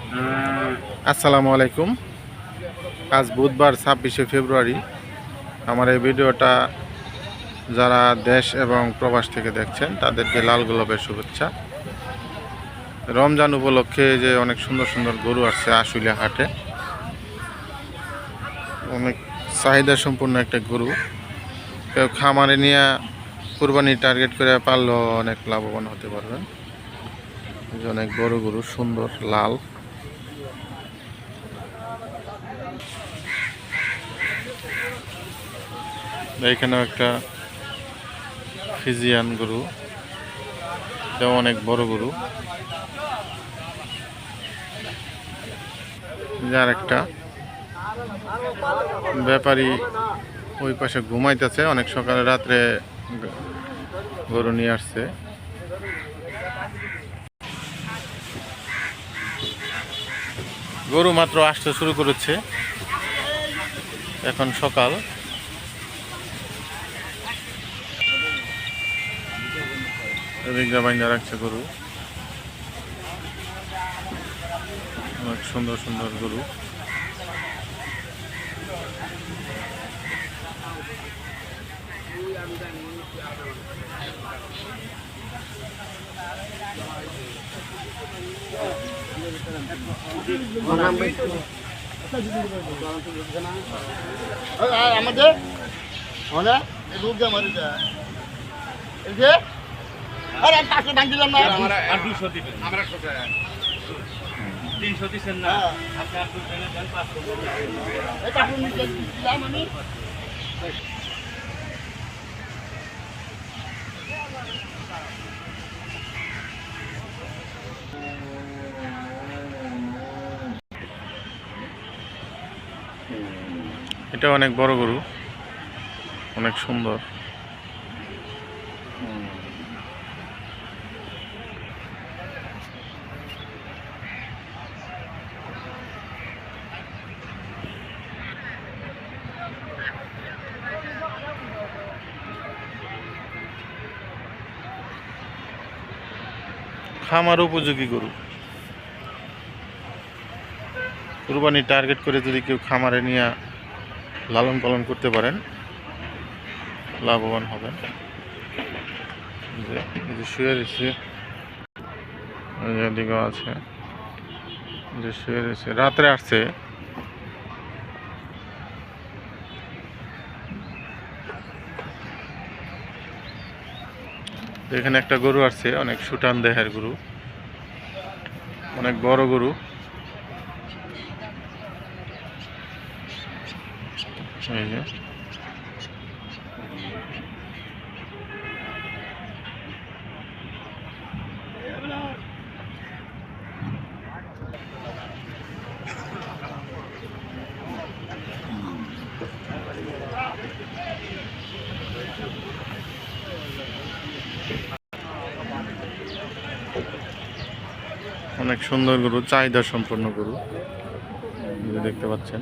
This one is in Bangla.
আসসালামু আলাইকুম। আজ বুধবার 26শে ফেব্রুয়ারি। আমার এই ভিডিওটা যারা দেশ এবং প্রবাস থেকে দেখছেন তাদেরকে লাল গোলাপের শুভেচ্ছা। রমজান উপলক্ষে যে অনেক সুন্দর সুন্দর গরু আসছে আশুলিয়া হাটে, অনেক চাহিদা সম্পূর্ণ একটা গরু। কেউ খামারে নিয়ে কুরবানি টার্গেট করে পারলেও অনেক লাভবান হতে পারবেন। অনেক বড় গরু, সুন্দর লাল। এইখানেও একটা ফিজিয়ান গরু, এটাও অনেক বড় গরু। যার একটা ব্যাপারী ওই পাশে ঘুমাইতেছে, অনেক সকালে রাত্রে গরু নিয়ে আসছে। গরু মাত্র আসতে শুরু করেছে, এখন সকাল। বাইন্দা রাখছে গরু, অনেক সুন্দর সুন্দর গরু। আমাদের এটা অনেক বড় গরু, অনেক সুন্দর। খামার উপযোগী গরু। কুরবানি টার্গেট করে যদি কেউ খামারে নিয়ে লালন পালন করতে পারেন, লাভবান হবেন। যে শুয়ে রয়েছে, এদিকেও আছে, যে শুয়ে রয়েছে, রাত্রে আসছে। এখানে একটা গরু আসছে, অনেক সুটান দেহের গরু, অনেক বড় গরু। এই যে অনেক সুন্দর গরু, চাহিদা সম্পন্ন গরু দেখতে পাচ্ছেন।